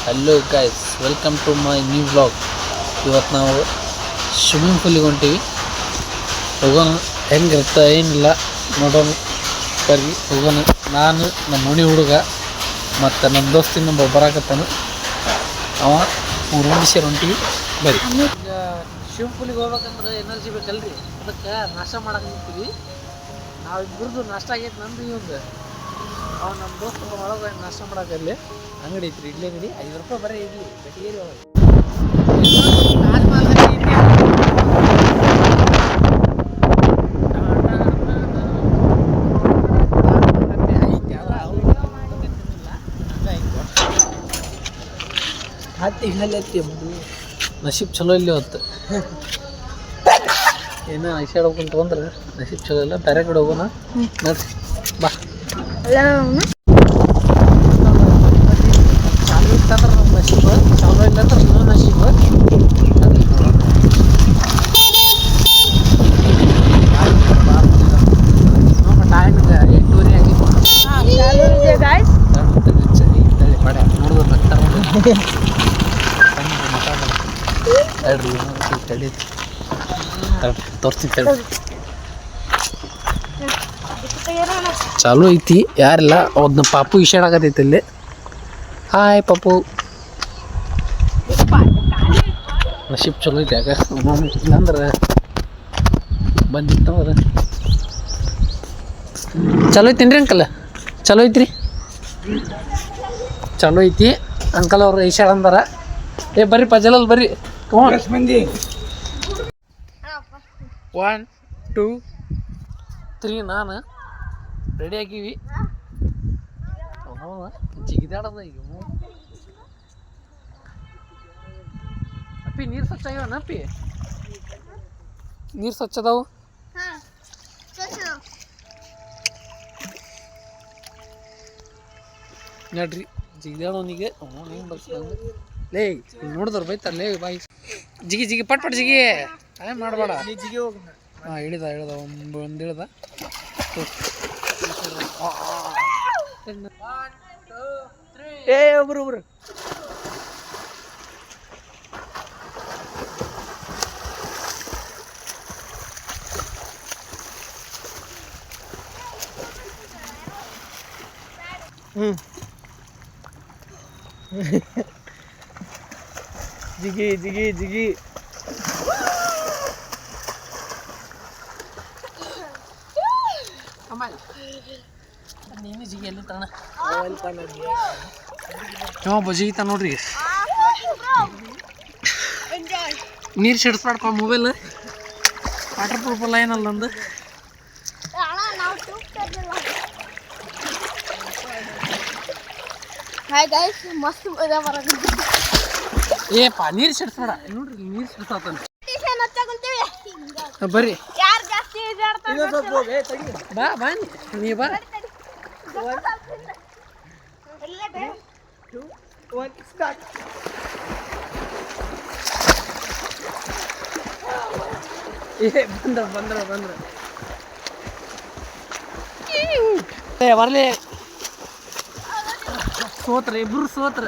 Hello guys, welcome to my new vlog. ಇವತ್ತು ನಾವು swimming ಪೂಲಿಗೆ ಹೊಂಟೀವಿ. ಹೋಗೋಣ, ಹೆಂಗಿರುತ್ತೆ ಏನಿಲ್ಲ ನೋಡೋಣ. ಬರ್ರಿ ಹೋಗೋಣ. ನಾನು ನಮ್ಮ ಮನೆ ಹುಡುಗ ಮತ್ತು ನಮ್ಮ ದೋಸ್ತಿನ ಒಬ್ಬ ಬರಾಕತ್ತಾನು. ಅವ ಮೂರು ಸೇರಿ ಹೊಂಟೀವಿ. ಬರ್ರಿ. ಈಗ ಸ್ವಿಮ್ಮಿಂಗ್ ಪೂಲಿಗೆ ಹೋಗ್ಬೇಕಂದ್ರೆ ಎನರ್ಜಿ ಬೇಕಲ್ರಿ, ಅದಕ್ಕೆ ನಾಷ್ಟ ಮಾಡಕ್ಕೆ ನಿಂತೀವಿ. ನಾವು ಇಬ್ಬರದು ನಾಷ್ಟ ಆಗೈತೆ. ನಂದು ಇವಂದು ಅವ್ನು ನಮ್ಮ ದೋಸ್ತ ಒಳಗೆ ನಾಷ್ಟ ಮಾಡೋಕ್ಕಲ್ಲಿ ಅಂಗಡಿ ಐತ್ರಿ, ಇಡ್ಲಿ ಅಂಗಡಿ. 5 ರೂಪಾಯಿ ಬರೀ ಇಡ್ಲಿ ಬೆಟ್ಟಿಗೇರಿ ಒಳಗೆ. ನಸೀಬ್ ಚಲೋ ಇಲ್ಲಿ ಹೊತ್ತು ಏನೋ ಐಸಾಡ್ಬೇಕಂತ ಬಂದ್ರೆ ನಸೀಬ್ ಚಲೋ ಇಲ್ಲ. ಬೇರೆ ಕಡೆ ಹೋಗೋಣ ನೋಡ್ರಿ, ಬಾ. ಚಾಲು ಇತ್ತಂದ್ರೆ ನಮ್ಮ ನಸೀಬ್, ಚಾಲು ಇಲ್ಲ ಅಂದ್ರೆ ನನ್ನ ನಸೀಬ್. ಟೈಮ್ 8:30 ಆಗಿತ್ತು. ನೋಡಿದ್ರೆ ಬರ್ತಾರೆ ತೋರಿಸ್ತೀನಿ. ಚಾಲು ಐತಿ, ಯಾರಿಲ್ಲ. ಅದನ್ನ ಪಾಪು ಈಶಾಡಾಗತೈತಿ ಇಲ್ಲಿ. ಹಾಯ್ ಪಾಪು. ನಸೀಬ್ ಚಲೋ ಐತಿ, ಯಾಕೆ ಇಲ್ಲಾಂದ್ರೆ ಬಂದಿತ್ತಂದ್ರೆ ಚಲೋ ಐತೇನ್ರಿ ಅಂಕಲ್? ಚಲೋ ಐತ್ರಿ, ಚಲೋ ಐತಿ. ಅಂಕಲ್ ಅವ್ರು ಈಶಾಡ ಅಂದಾರ. ಏ ಬರ್ರಿ ಪಜಲಲ್ಲಿ ಬರ್ರಿ. 1 2 3 ನಾನು ರೆಡಿ ಆಗೀವಿ. ಜಿಗಿದಾಡದ ಈಗ. ಅಪ್ಪಿ ನೀರು ಸ್ವಚ್ಛ ಆಗ್ಯಾವನ? ಅಪ್ಪಿ ನೀರು ಸ್ವಚ್ಛ ಅದಾವು. ನೋಡ್ರಿ ಜಿಗಿದಾಡವನಿಗೆ ಹೆಂಗೆ ಬರ್ತಾನೆ. ಲೇ ನೋಡಿದ್ರು ಬೈತಾರೆ. ಲೇ ಬಾಯಿ ಜಿಗಿ ಜಿಗಿ ಪಟ್ ಪಟ್ ಜಿಗಿ. ಏನು ಮಾಡಬೇಡ. ಜಿಗಿ ಹೋಗ. ಹಾಂ ಇಳಿದ ಒಂದು ಇಳ್ದ. ಏ ಒಬ್ರು ಜಿಗಿ ಜಿಗಿ ಜಿಗಿ. ನೀನು ಜಿಗಿ ಎಲ್ಲಿ ತಾಣ ಜಿಗಿತ ನೋಡ್ರಿ. ನೀರು ಸಿಡಿಸ್ಬಾಡ್ಪ ಮೊಬೈಲ್. ವಾಟರ್ ಪ್ರೂಫ್ ಅಲ್ಲ ಏನಲ್ಲ ನಂದು. ಮಸ್ತ್ ಮಜಾ ಬರಕ. ಏಪ್ಪ ನೀರು ಸಿಡಿಸ್ಬೇಡ ನೋಡ್ರಿ, ನೀರು ಸಿಡಿಸತ್ತಂತ. ಬರ್ರಿ ಬಾ ಬಾ ನೀ ಬಾ. ಏ ಬಂದ್ರ ಬರ್ಲಿ. ಸೋತ್ರ ಇಬ್ರು ಸೋತ್ರ.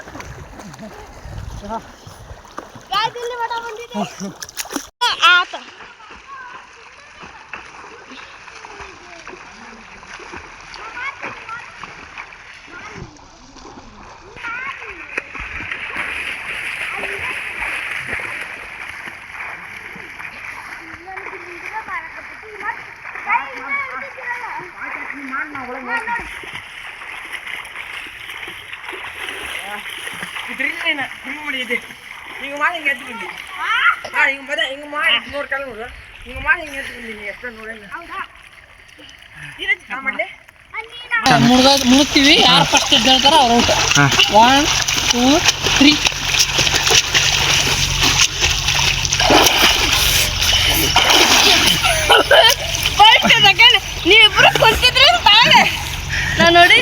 ಹಿಂಗೆ ಮಾಡಿ ಹಿಂಗೆ ಎದ್ದು ಬಂದಿ. ಹಿಂಗೆ ಬದ ಹಿಂಗೆ ಮಾಡಿ ನೋಡಿ ಕಲ್ ನೋಡು. ಹಿಂಗೆ ಮಾಡಿ ಹಿಂಗೆ ಎದ್ದು ಬಂದೀನಿ. ಎಷ್ಟು ನೋಡಿ ಮುಳುಗ್ತೀವಿ. ಯಾರು ಫಸ್ಟ್ ಎದ್ದು ಹೇಳ್ತಾರ ಅವ್ರ ಔಟ್. 1 2 3. ನೀವಿಬ್ರು ಕುಂತಿದ್ರಿ ನಾನು ನೋಡಿ.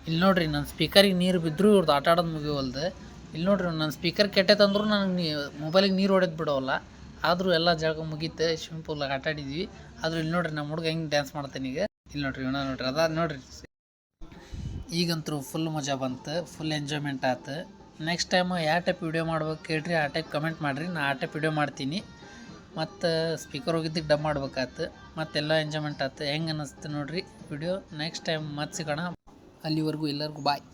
ಇಲ್ಲಿ ನೋಡ್ರಿ, ನನ್ನ ಸ್ಪೀಕರಿಗೆ ನೀರು ಬಿದ್ದರೂ ಇವ್ರದ್ದು ಆಟ ಆಡೋದು ಮುಗಿವಲ್ದು. ಇಲ್ಲಿ ನೋಡ್ರಿ, ನನ್ನ ಸ್ಪೀಕರ್ ಕೆಟ್ಟೈತಂದ್ರೂ ನನಗೆ ಮೊಬೈಲಿಗೆ ನೀರು ಹೊಡೆದು ಬಿಡೋವಲ್ಲ. ಆದರೂ ಎಲ್ಲ ಜಾಗ ಮುಗೀತೆ. ಸ್ವಿಮ್ಮಿಂಗ್ ಪೂಲಾಗ ಆಟ ಆಡಿದ್ವಿ. ಆದರೂ ಇಲ್ಲಿ ನೋಡ್ರಿ ನಮ್ಮ ಹುಡುಗ ಹೆಂಗೆ ಡ್ಯಾನ್ಸ್ ಮಾಡ್ತೇನೆ ಈಗ. ಇಲ್ಲಿ ನೋಡ್ರಿ ಇವನ ನೋಡ್ರಿ ಅದಾದ ನೋಡ್ರಿ. ಈಗಂತೂ ಫುಲ್ ಮಜಾ ಬಂತು, ಫುಲ್ ಎಂಜಾಯ್ಮೆಂಟ್ ಆಯ್ತು. ನೆಕ್ಸ್ಟ್ ಟೈಮ್ ಯಾವ ಟೈಪ್ ವಿಡಿಯೋ ಮಾಡ್ಬೇಕು ಕೇಳ್ರಿ, ಆ ಟೈಪ್ ಕಮೆಂಟ್ ಮಾಡಿರಿ, ನಾ ಆ ಟೈಪ್ ವಿಡಿಯೋ ಮಾಡ್ತೀನಿ. ಮತ್ತು ಸ್ಪೀಕರ್ ಹೋಗಿದ್ದಕ್ಕೆ ಡಬ್ ಮಾಡ್ಬೇಕಾಯ್ತು, ಮತ್ತೆಲ್ಲ ಎಂಜಾಯ್ಮೆಂಟ್ ಆಯ್ತು. ಹೆಂಗೆ ಅನ್ನಿಸ್ತು ನೋಡ್ರಿ ವಿಡಿಯೋ. ನೆಕ್ಸ್ಟ್ ಟೈಮ್ ಮತ್ತೆ ಸಿಗೋಣ, ಅಲ್ಲಿವರೆಗೂ ಎಲ್ಲರಿಗೂ ಬಾಯ್.